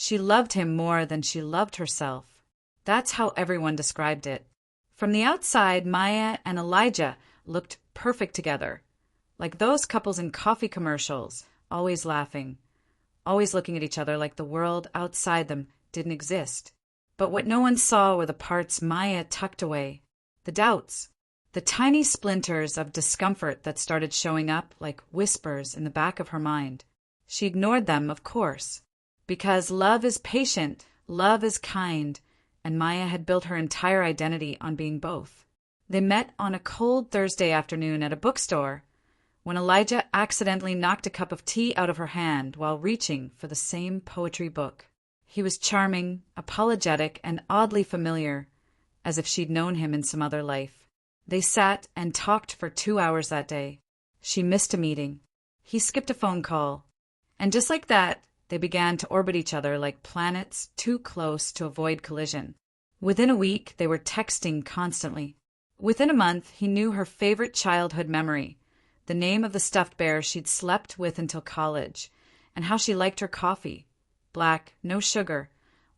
She loved him more than she loved herself. That's how everyone described it. From the outside, Maya and Elijah looked perfect together, like those couples in coffee commercials, always laughing, always looking at each other like the world outside them didn't exist. But what no one saw were the parts Maya tucked away, the doubts, the tiny splinters of discomfort that started showing up like whispers in the back of her mind. She ignored them, of course, because love is patient, love is kind, and Maya had built her entire identity on being both. They met on a cold Thursday afternoon at a bookstore when Elijah accidentally knocked a cup of tea out of her hand while reaching for the same poetry book. He was charming, apologetic, and oddly familiar, as if she'd known him in some other life. They sat and talked for 2 hours that day. She missed a meeting. He skipped a phone call. And just like that, they began to orbit each other like planets too close to avoid collision. Within a week, they were texting constantly. Within a month, he knew her favorite childhood memory, the name of the stuffed bear she'd slept with until college, and how she liked her coffee. Black, no sugar,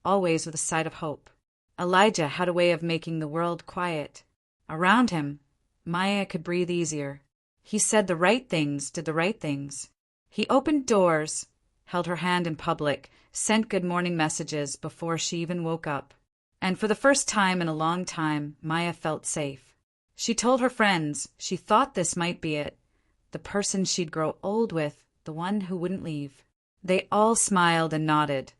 always with a side of hope. Elijah had a way of making the world quiet. Around him, Maya could breathe easier. He said the right things, did the right things. He opened doors, held her hand in public, sent good morning messages before she even woke up. And for the first time in a long time, Maya felt safe. She told her friends she thought this might be it, the person she'd grow old with, the one who wouldn't leave. They all smiled and nodded,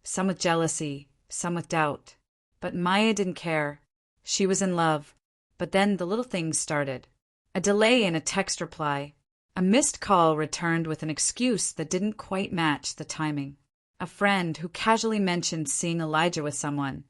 some with jealousy, some with doubt. But Maya didn't care. She was in love. But then the little things started. A delay in a text reply. A missed call returned with an excuse that didn't quite match the timing. A friend who casually mentioned seeing Elijah with someone,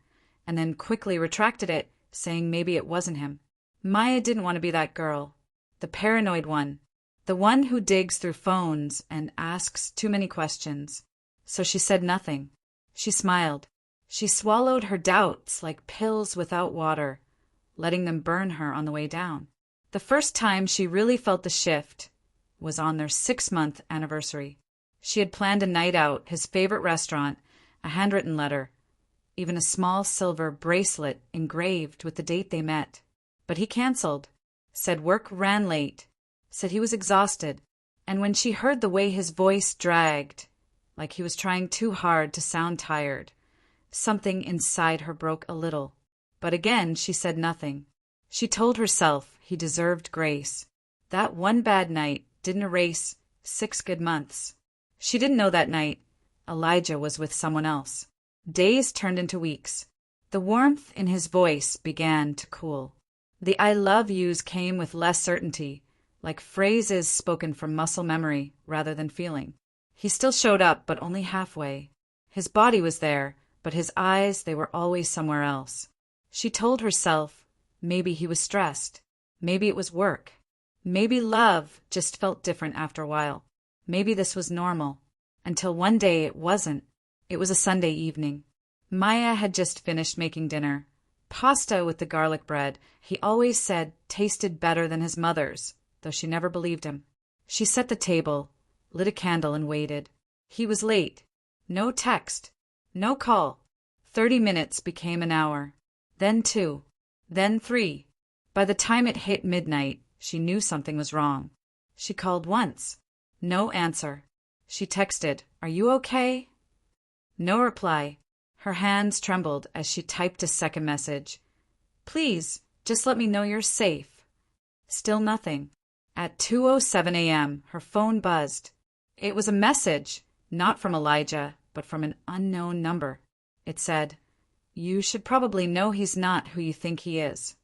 and then quickly retracted it, saying maybe it wasn't him. Maya didn't want to be that girl. The paranoid one. The one who digs through phones and asks too many questions. So she said nothing. She smiled. She swallowed her doubts like pills without water, letting them burn her on the way down. The first time she really felt the shift was on their 6-month anniversary. She had planned a night out, his favorite restaurant, a handwritten letter, even a small silver bracelet engraved with the date they met. But he canceled, said work ran late, said he was exhausted, and when she heard the way his voice dragged, like he was trying too hard to sound tired, something inside her broke a little. But again she said nothing. She told herself he deserved grace. That one bad night didn't erase 6 good months. She didn't know that night Elijah was with someone else. Days turned into weeks. The warmth in his voice began to cool. The I love yous came with less certainty, like phrases spoken from muscle memory rather than feeling. He still showed up, but only halfway. His body was there, but his eyes, they were always somewhere else. She told herself maybe he was stressed. Maybe it was work. Maybe love just felt different after a while. Maybe this was normal. Until one day it wasn't. It was a Sunday evening. Maya had just finished making dinner. Pasta with the garlic bread, he always said tasted better than his mother's, though she never believed him. She set the table, lit a candle and waited. He was late. No text. No call. 30 minutes became an hour. Then 2. Then 3. By the time it hit midnight, she knew something was wrong. She called once. No answer. She texted, "Are you okay?" No reply. Her hands trembled as she typed a second message. "Please, just let me know you're safe." Still nothing. At 2:07 a.m., her phone buzzed. It was a message, not from Elijah, but from an unknown number. It said, "You should probably know he's not who you think he is."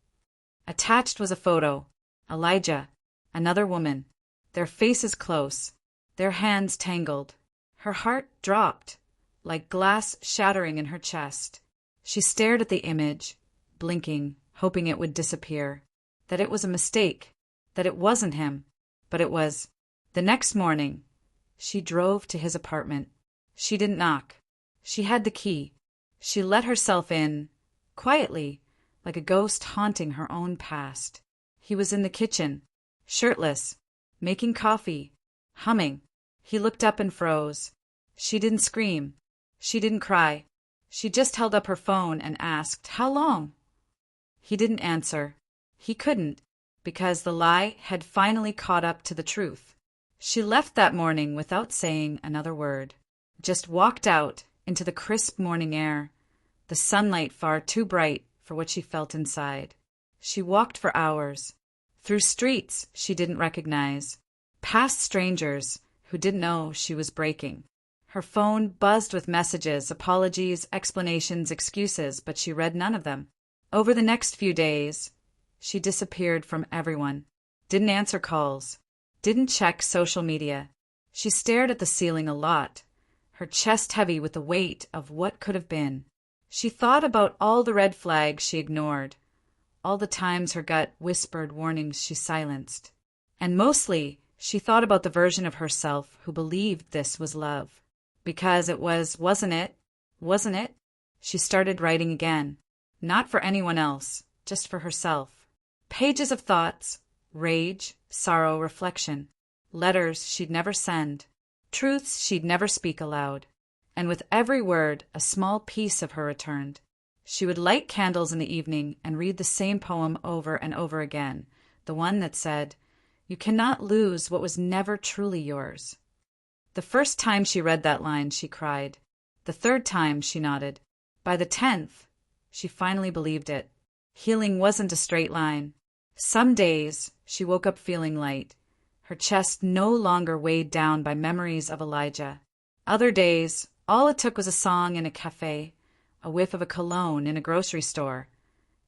Attached was a photo. Elijah, another woman, their faces close, their hands tangled. Her heart dropped, like glass shattering in her chest. She stared at the image, blinking, hoping it would disappear, that it was a mistake, that it wasn't him, but it was. The next morning, she drove to his apartment. She didn't knock. She had the key. She let herself in, quietly, like a ghost haunting her own past. He was in the kitchen, shirtless, making coffee, humming. He looked up and froze. She didn't scream. She didn't cry. She just held up her phone and asked, "How long?" He didn't answer. He couldn't, because the lie had finally caught up to the truth. She left that morning without saying another word. Just walked out into the crisp morning air, the sunlight far too bright for what she felt inside. She walked for hours, through streets she didn't recognize, past strangers who didn't know she was breaking. Her phone buzzed with messages, apologies, explanations, excuses, but she read none of them. Over the next few days, she disappeared from everyone, didn't answer calls, didn't check social media. She stared at the ceiling a lot, her chest heavy with the weight of what could have been. She thought about all the red flags she ignored, all the times her gut whispered warnings she silenced. And mostly, she thought about the version of herself who believed this was love. Because it was, wasn't it? Wasn't it? She started writing again. Not for anyone else, just for herself. Pages of thoughts, rage, sorrow, reflection. Letters she'd never send. Truths she'd never speak aloud. And with every word, a small piece of her returned. She would light candles in the evening and read the same poem over and over again, the one that said, "You cannot lose what was never truly yours." The first time she read that line, she cried. The third time, she nodded. By the 10th, she finally believed it. Healing wasn't a straight line. Some days, she woke up feeling light, her chest no longer weighed down by memories of Elijah. Other days, all it took was a song in a cafe, a whiff of a cologne in a grocery store,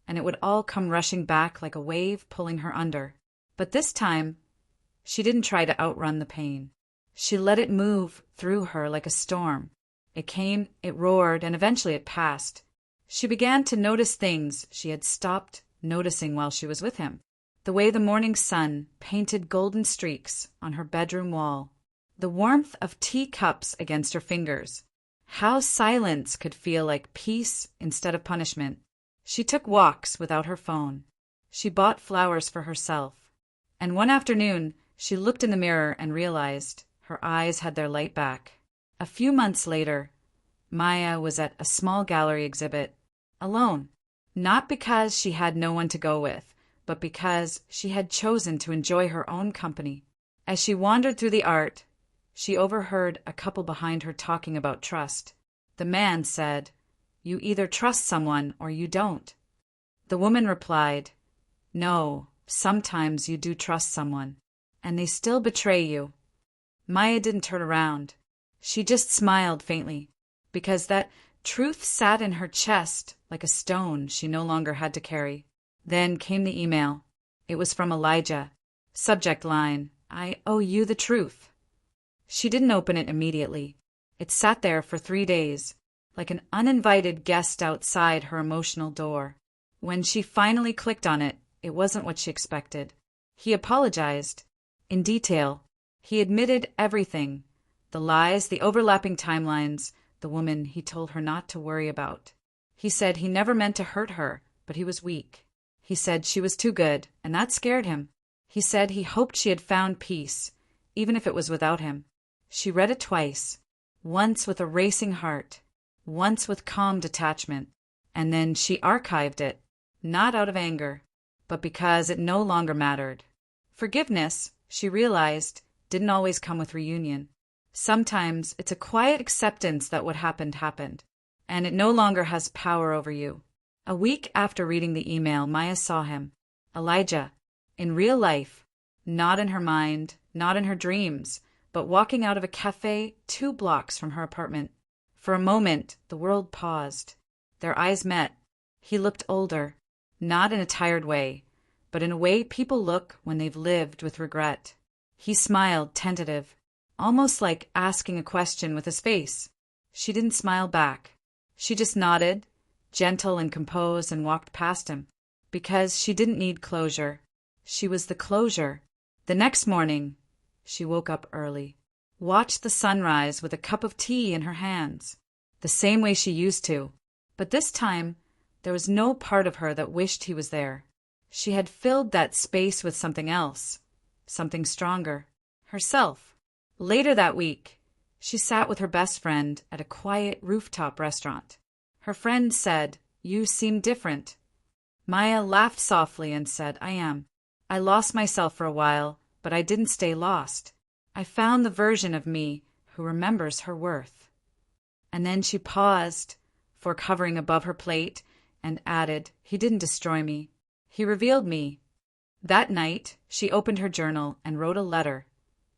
and it would all come rushing back like a wave pulling her under. But this time, she didn't try to outrun the pain. She let it move through her like a storm. It came, it roared, and eventually it passed. She began to notice things she had stopped noticing while she was with him. The way the morning sun painted golden streaks on her bedroom wall. The warmth of tea cups against her fingers. How silence could feel like peace instead of punishment. She took walks without her phone. She bought flowers for herself. And one afternoon, she looked in the mirror and realized her eyes had their light back. A few months later, Maya was at a small gallery exhibit, alone. Not because she had no one to go with, but because she had chosen to enjoy her own company. As she wandered through the art, she overheard a couple behind her talking about trust. The man said, "You either trust someone or you don't." The woman replied, "No, sometimes you do trust someone, and they still betray you." Maya didn't turn around. She just smiled faintly, because that truth sat in her chest like a stone she no longer had to carry. Then came the email. It was from Elijah. Subject line, "I owe you the truth." She didn't open it immediately. It sat there for 3 days, like an uninvited guest outside her emotional door. When she finally clicked on it, it wasn't what she expected. He apologized. In detail. He admitted everything. The lies, the overlapping timelines, the woman he told her not to worry about. He said he never meant to hurt her, but he was weak. He said she was too good, and that scared him. He said he hoped she had found peace, even if it was without him. She read it twice, once with a racing heart, once with calm detachment, and then she archived it, not out of anger, but because it no longer mattered. Forgiveness, she realized, didn't always come with reunion. Sometimes it's a quiet acceptance that what happened happened, and it no longer has power over you. A week after reading the email, Maya saw him, Elijah, in real life, not in her mind, not in her dreams, but walking out of a cafe 2 blocks from her apartment. For a moment, the world paused. Their eyes met. He looked older, not in a tired way, but in a way people look when they've lived with regret. He smiled, tentative, almost like asking a question with his face. She didn't smile back. She just nodded, gentle and composed, and walked past him. Because she didn't need closure. She was the closure. The next morning, she woke up early, watched the sunrise with a cup of tea in her hands, the same way she used to. But this time, there was no part of her that wished he was there. She had filled that space with something else, something stronger, herself. Later that week, She sat with her best friend at a quiet rooftop restaurant. Her friend said, "You seem different." Maya laughed softly and said, "I am. I lost myself for a while, but I didn't stay lost. I found the version of me who remembers her worth." And then she paused for covering above her plate and added, "He didn't destroy me. He revealed me." That night, she opened her journal and wrote a letter,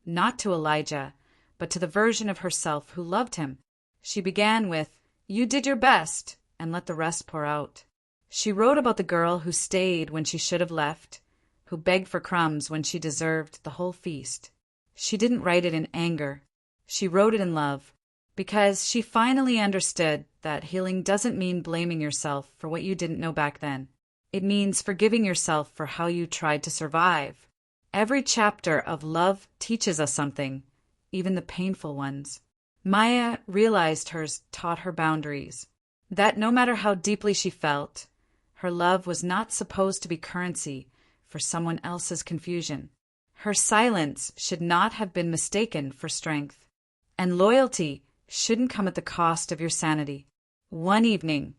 not to Elijah, but to the version of herself who loved him. She began with, "You did your best," and let the rest pour out. She wrote about the girl who stayed when she should have left, who begged for crumbs when she deserved the whole feast. She didn't write it in anger. She wrote it in love, because she finally understood that healing doesn't mean blaming yourself for what you didn't know back then. It means forgiving yourself for how you tried to survive. Every chapter of love teaches us something, even the painful ones. Maya realized hers taught her boundaries, that no matter how deeply she felt, her love was not supposed to be currency for someone else's confusion. Her silence should not have been mistaken for strength. And loyalty shouldn't come at the cost of your sanity. One evening,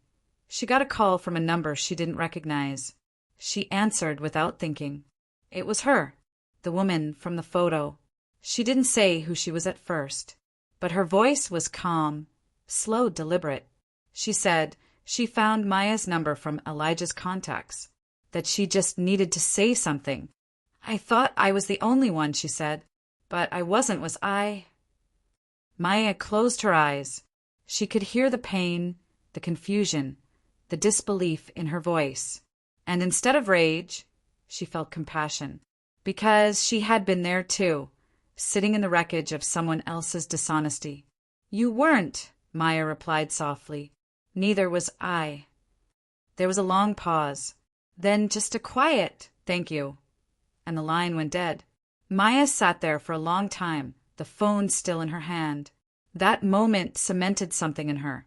she got a call from a number she didn't recognize. She answered without thinking. It was her, the woman from the photo. She didn't say who she was at first, but her voice was calm, slow, deliberate. She said she found Maya's number from Elijah's contacts, that she just needed to say something. "I thought I was the only one," she said, "but I wasn't, was I?" Maya closed her eyes. She could hear the pain, the confusion, the disbelief in her voice. And instead of rage, she felt compassion, because she had been there too, sitting in the wreckage of someone else's dishonesty. "You weren't," Maya replied softly. "Neither was I." There was a long pause, then just a quiet, "Thank you," and the line went dead. Maya sat there for a long time, the phone still in her hand. That moment cemented something in her,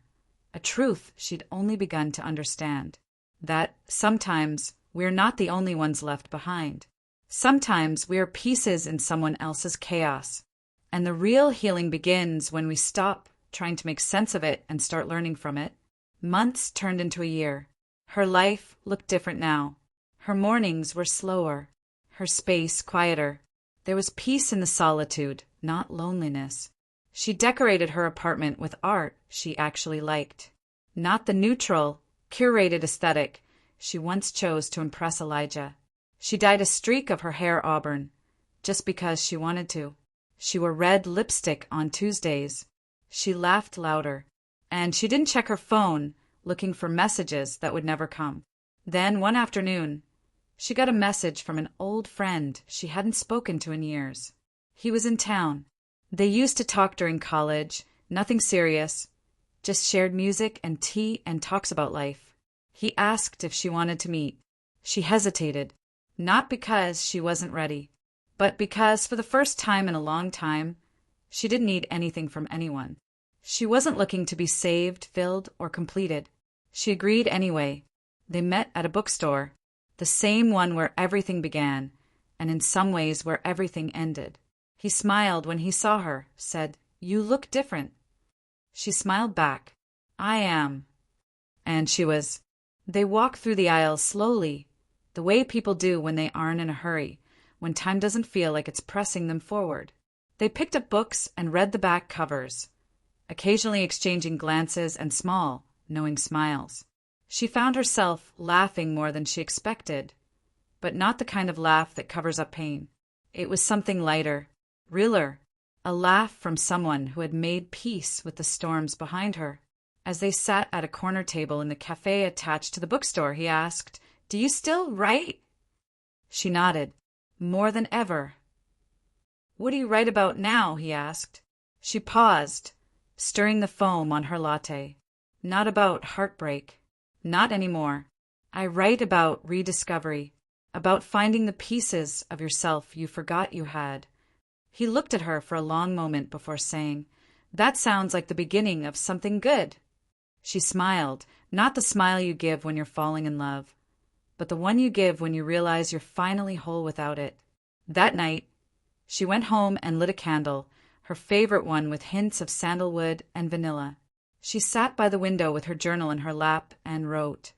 a truth she'd only begun to understand, that sometimes we're not the only ones left behind. Sometimes we are pieces in someone else's chaos, and the real healing begins when we stop trying to make sense of it and start learning from it. Months turned into a year. Her life looked different now. Her mornings were slower, her space quieter. There was peace in the solitude, not loneliness. She decorated her apartment with art she actually liked, not the neutral, curated aesthetic she once chose to impress Elijah. She dyed a streak of her hair auburn, just because she wanted to. She wore red lipstick on Tuesdays. She laughed louder, and she didn't check her phone looking for messages that would never come. Then one afternoon, she got a message from an old friend she hadn't spoken to in years. He was in town. They used to talk during college, nothing serious, just shared music and tea and talks about life. He asked if she wanted to meet. She hesitated, not because she wasn't ready, but because for the first time in a long time, she didn't need anything from anyone. She wasn't looking to be saved, filled, or completed. She agreed anyway. They met at a bookstore, the same one where everything began, and in some ways where everything ended. He smiled when he saw her, said, "You look different." She smiled back. "I am." And she was. They walked through the aisles slowly, the way people do when they aren't in a hurry, when time doesn't feel like it's pressing them forward. They picked up books and read the back covers, occasionally exchanging glances and small, knowing smiles. She found herself laughing more than she expected, but not the kind of laugh that covers up pain. It was something lighter, realer, a laugh from someone who had made peace with the storms behind her. As they sat at a corner table in the cafe attached to the bookstore, he asked, "Do you still write?" She nodded. "More than ever." "What do you write about now?" he asked. She paused, stirring the foam on her latte. "Not about heartbreak. Not anymore. I write about rediscovery, about finding the pieces of yourself you forgot you had." He looked at her for a long moment before saying, "That sounds like the beginning of something good." She smiled, not the smile you give when you're falling in love, but the one you give when you realize you're finally whole without it. That night, she went home and lit a candle, her favorite one with hints of sandalwood and vanilla. She sat by the window with her journal in her lap and wrote,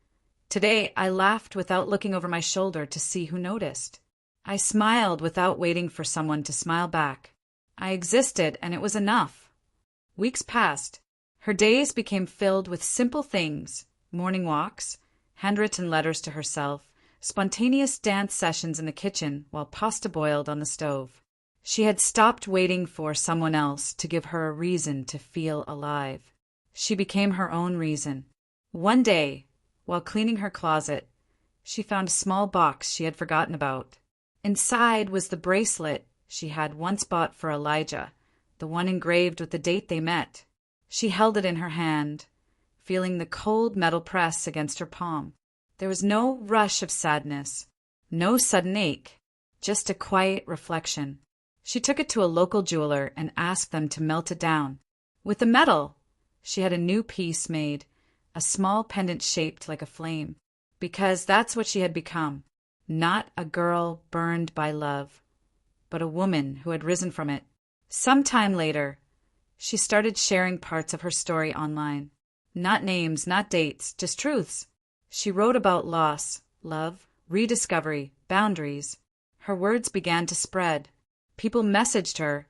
"Today I laughed without looking over my shoulder to see who noticed. I smiled without waiting for someone to smile back. I existed and it was enough." Weeks passed. Her days became filled with simple things: morning walks, handwritten letters to herself, spontaneous dance sessions in the kitchen while pasta boiled on the stove. She had stopped waiting for someone else to give her a reason to feel alive. She became her own reason. One day, while cleaning her closet, she found a small box she had forgotten about. Inside was the bracelet she had once bought for Elijah, the one engraved with the date they met. She held it in her hand, feeling the cold metal press against her palm. There was no rush of sadness, no sudden ache, just a quiet reflection. She took it to a local jeweler and asked them to melt it down. With the metal, she had a new piece made, a small pendant shaped like a flame, because that's what she had become. Not a girl burned by love, but a woman who had risen from it. Some time later, she started sharing parts of her story online. Not names, not dates, just truths. She wrote about loss, love, rediscovery, boundaries. Her words began to spread. People messaged her,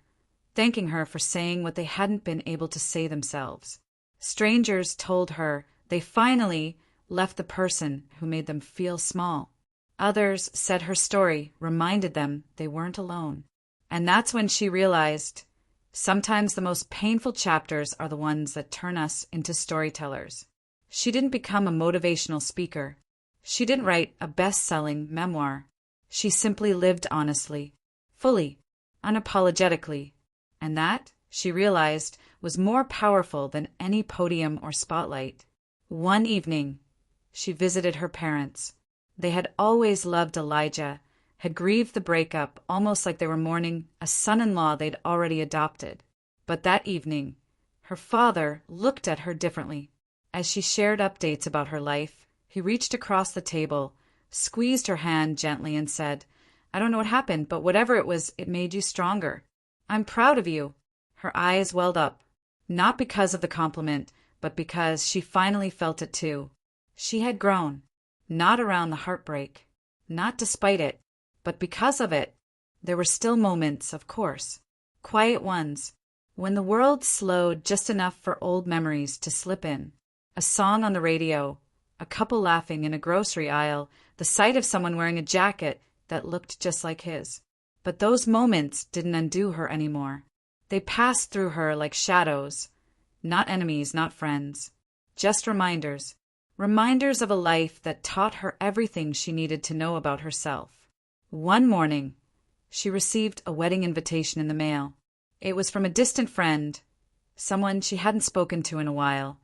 thanking her for saying what they hadn't been able to say themselves. Strangers told her they finally left the person who made them feel small. Others said her story reminded them they weren't alone. And that's when she realized sometimes the most painful chapters are the ones that turn us into storytellers. She didn't become a motivational speaker. She didn't write a best-selling memoir. She simply lived honestly, fully, unapologetically. And that, she realized, was more powerful than any podium or spotlight. One evening, she visited her parents. They had always loved Elijah, had grieved the breakup almost like they were mourning a son-in-law they'd already adopted. But that evening, her father looked at her differently. As she shared updates about her life, he reached across the table, squeezed her hand gently and said, "I don't know what happened, but whatever it was, it made you stronger. I'm proud of you." Her eyes welled up, not because of the compliment, but because she finally felt it too. She had grown, not around the heartbreak, not despite it, but because of it. There were still moments, of course, quiet ones, when the world slowed just enough for old memories to slip in. A song on the radio, a couple laughing in a grocery aisle, the sight of someone wearing a jacket that looked just like his. But those moments didn't undo her anymore. They passed through her like shadows, not enemies, not friends, just reminders. Reminders of a life that taught her everything she needed to know about herself. One morning, she received a wedding invitation in the mail. It was from a distant friend, someone she hadn't spoken to in a while,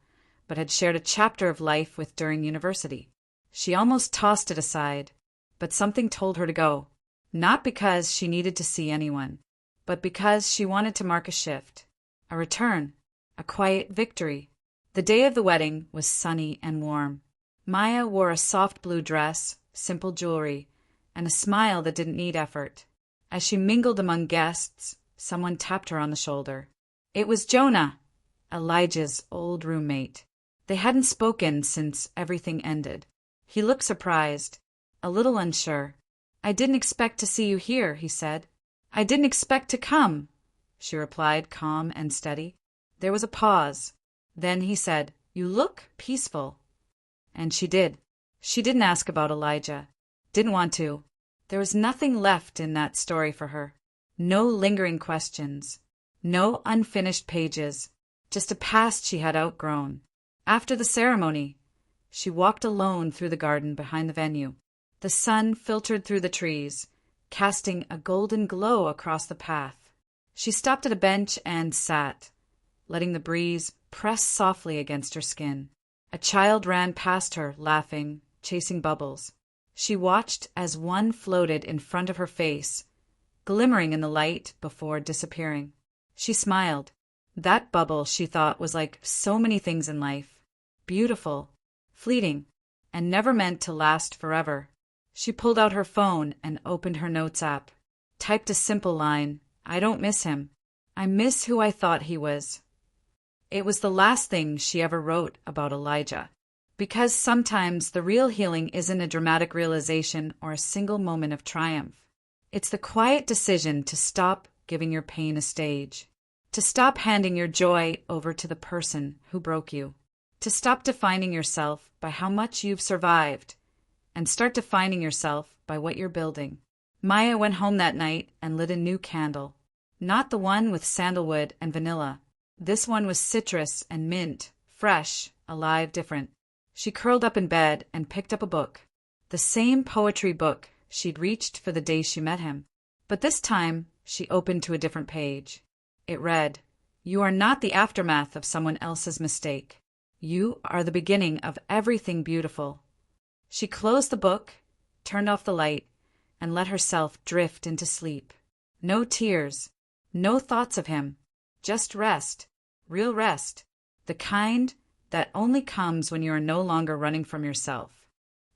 but had shared a chapter of life with during university. She almost tossed it aside, but something told her to go. Not because she needed to see anyone, but because she wanted to mark a shift, a return, a quiet victory. The day of the wedding was sunny and warm. Maya wore a soft blue dress, simple jewelry, and a smile that didn't need effort. As she mingled among guests, someone tapped her on the shoulder. It was Jonah, Elijah's old roommate. They hadn't spoken since everything ended. He looked surprised, a little unsure. "I didn't expect to see you here," he said. "I didn't expect to come," she replied, calm and steady. There was a pause. Then he said, "You look peaceful." And she did. She didn't ask about Elijah. Didn't want to. There was nothing left in that story for her. No lingering questions. No unfinished pages. Just a past she had outgrown. After the ceremony, she walked alone through the garden behind the venue. The sun filtered through the trees, casting a golden glow across the path. She stopped at a bench and sat, letting the breeze press softly against her skin. A child ran past her, laughing, chasing bubbles. She watched as one floated in front of her face, glimmering in the light before disappearing. She smiled. That bubble, she thought, was like so many things in life. Beautiful, fleeting, and never meant to last forever. She pulled out her phone and opened her notes app. Typed a simple line, "I don't miss him. I miss who I thought he was. It was the last thing she ever wrote about Elijah. Because sometimes the real healing isn't a dramatic realization or a single moment of triumph. It's the quiet decision to stop giving your pain a stage, to stop handing your joy over to the person who broke you, to stop defining yourself by how much you've survived, and start defining yourself by what you're building. Maya went home that night and lit a new candle. Not the one with sandalwood and vanilla. This one was citrus and mint, fresh, alive, different. She curled up in bed and picked up a book. The same poetry book she'd reached for the day she met him. But this time, she opened to a different page. It read, "You are not the aftermath of someone else's mistake. You are the beginning of everything beautiful." She closed the book, turned off the light, and let herself drift into sleep. No tears, no thoughts of him, just rest, real rest, the kind that only comes when you are no longer running from yourself.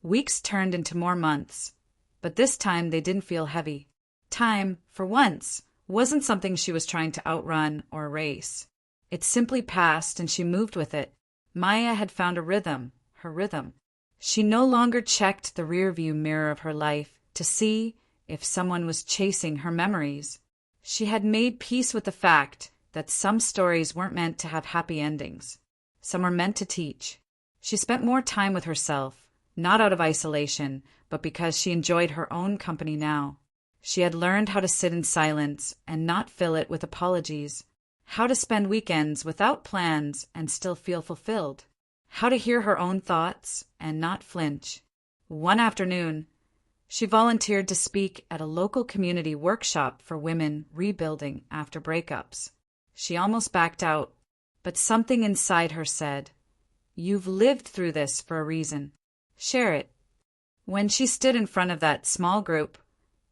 Weeks turned into more months, but this time they didn't feel heavy. Time, for once, wasn't something she was trying to outrun or erase. It simply passed and she moved with it. Maya had found a rhythm, her rhythm. She no longer checked the rearview mirror of her life to see if someone was chasing her memories. She had made peace with the fact that some stories weren't meant to have happy endings. Some were meant to teach. She spent more time with herself, not out of isolation, but because she enjoyed her own company now. She had learned how to sit in silence and not fill it with apologies, how to spend weekends without plans and still feel fulfilled, how to hear her own thoughts and not flinch. One afternoon, she volunteered to speak at a local community workshop for women rebuilding after breakups. She almost backed out, but something inside her said, "You've lived through this for a reason. Share it." When she stood in front of that small group,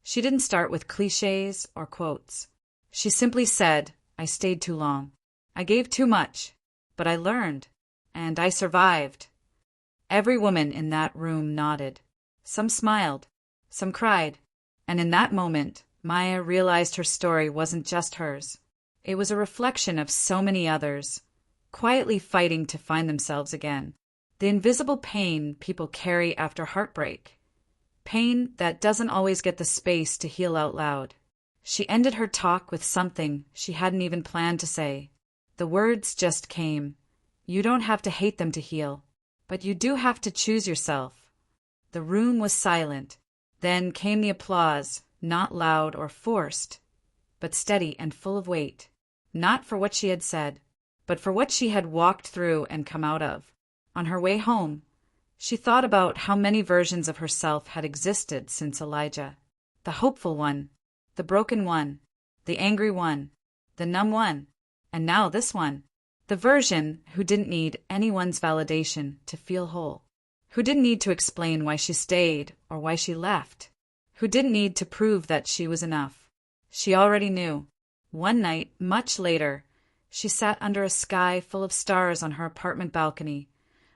she didn't start with cliches or quotes. She simply said, "I stayed too long. I gave too much, but I learned, and I survived." Every woman in that room nodded. Some smiled, some cried, and in that moment, Maya realized her story wasn't just hers. It was a reflection of so many others, quietly fighting to find themselves again. The invisible pain people carry after heartbreak. Pain that doesn't always get the space to heal out loud. She ended her talk with something she hadn't even planned to say. The words just came. You don't have to hate them to heal, but you do have to choose yourself. The room was silent. Then came the applause, not loud or forced, but steady and full of weight. Not for what she had said, but for what she had walked through and come out of. On her way home, she thought about how many versions of herself had existed since Elijah. The hopeful one, the broken one, the angry one, the numb one, and now this one. The version who didn't need anyone's validation to feel whole. Who didn't need to explain why she stayed or why she left. Who didn't need to prove that she was enough. She already knew. One night, much later, she sat under a sky full of stars on her apartment balcony,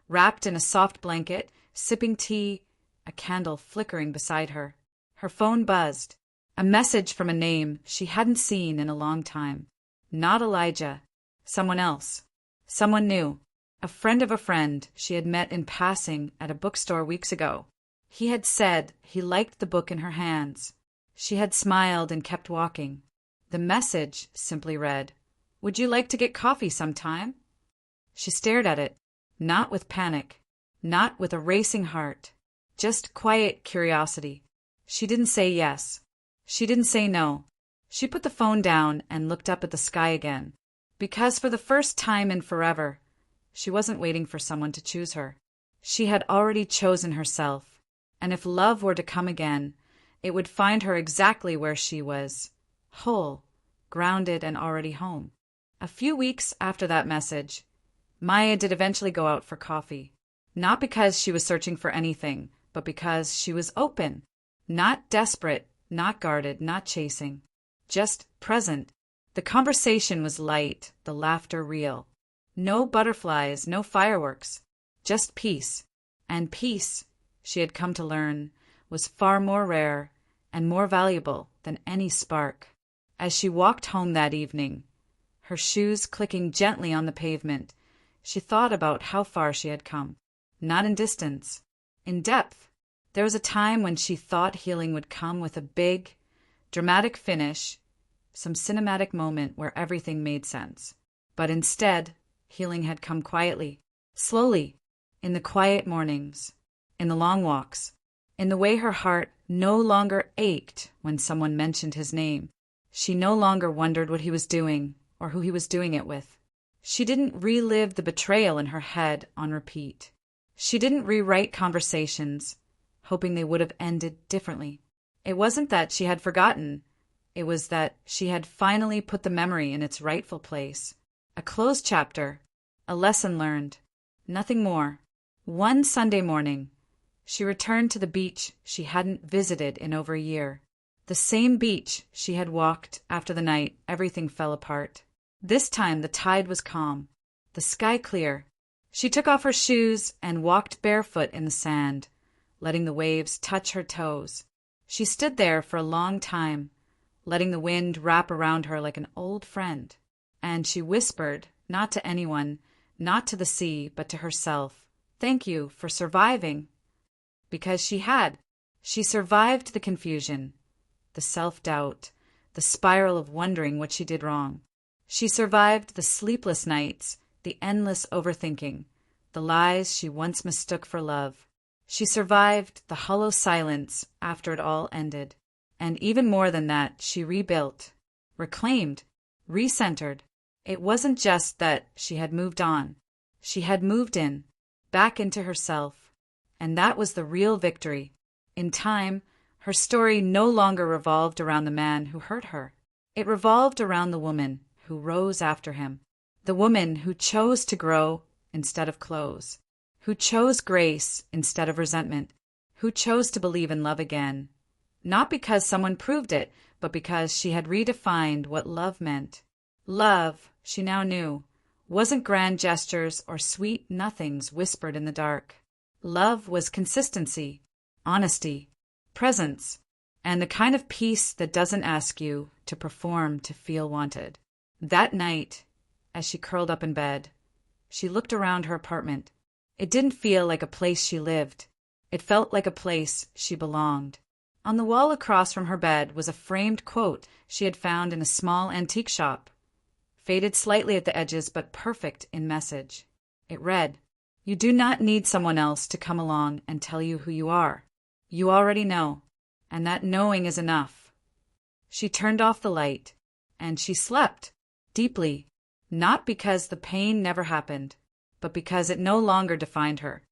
wrapped in a soft blanket, sipping tea, a candle flickering beside her. Her phone buzzed. A message from a name she hadn't seen in a long time. Not Elijah. Someone else. Someone new. A friend of a friend she had met in passing at a bookstore weeks ago. He had said he liked the book in her hands. She had smiled and kept walking. The message simply read, "Would you like to get coffee sometime?" She stared at it, not with panic, not with a racing heart, just quiet curiosity. She didn't say yes. She didn't say no. She put the phone down and looked up at the sky again. Because for the first time in forever, she wasn't waiting for someone to choose her. She had already chosen herself, and if love were to come again, it would find her exactly where she was, whole, grounded, and already home. A few weeks after that message, Maya did eventually go out for coffee. Not because she was searching for anything, but because she was open. Not desperate, not guarded, not chasing. Just present. The conversation was light, the laughter real. No butterflies, no fireworks. Just peace. And peace, she had come to learn, was far more rare and more valuable than any spark. As she walked home that evening, her shoes clicking gently on the pavement, she thought about how far she had come. Not in distance, in depth. There was a time when she thought healing would come with a big, dramatic finish, some cinematic moment where everything made sense. But instead, healing had come quietly, slowly, in the quiet mornings, in the long walks, in the way her heart no longer ached when someone mentioned his name. She no longer wondered what he was doing or who he was doing it with. She didn't relive the betrayal in her head on repeat. She didn't rewrite conversations, hoping they would have ended differently. It wasn't that she had forgotten. It was that she had finally put the memory in its rightful place. A closed chapter, a lesson learned, nothing more. One Sunday morning, she returned to the beach she hadn't visited in over a year. The same beach she had walked after the night everything fell apart. This time the tide was calm, the sky clear. She took off her shoes and walked barefoot in the sand, letting the waves touch her toes. She stood there for a long time, letting the wind wrap around her like an old friend. And she whispered, not to anyone, not to the sea, but to herself, "Thank you for surviving." Because she had. She survived the confusion, the self-doubt, the spiral of wondering what she did wrong. She survived the sleepless nights, the endless overthinking, the lies she once mistook for love. She survived the hollow silence after it all ended. And even more than that, she rebuilt, reclaimed, recentered. It wasn't just that she had moved on. She had moved in, back into herself. And that was the real victory. In time, her story no longer revolved around the man who hurt her. It revolved around the woman who rose after him. The woman who chose to grow instead of close, who chose grace instead of resentment, who chose to believe in love again. Not because someone proved it, but because she had redefined what love meant. Love, she now knew, wasn't grand gestures or sweet nothings whispered in the dark. Love was consistency, honesty, presence, and the kind of peace that doesn't ask you to perform to feel wanted. That night, as she curled up in bed, she looked around her apartment. It didn't feel like a place she lived. It felt like a place she belonged. On the wall across from her bed was a framed quote she had found in a small antique shop, faded slightly at the edges but perfect in message. It read, "You do not need someone else to come along and tell you who you are. You already know, and that knowing is enough." She turned off the light, and she slept, deeply, not because the pain never happened, but because it no longer defined her.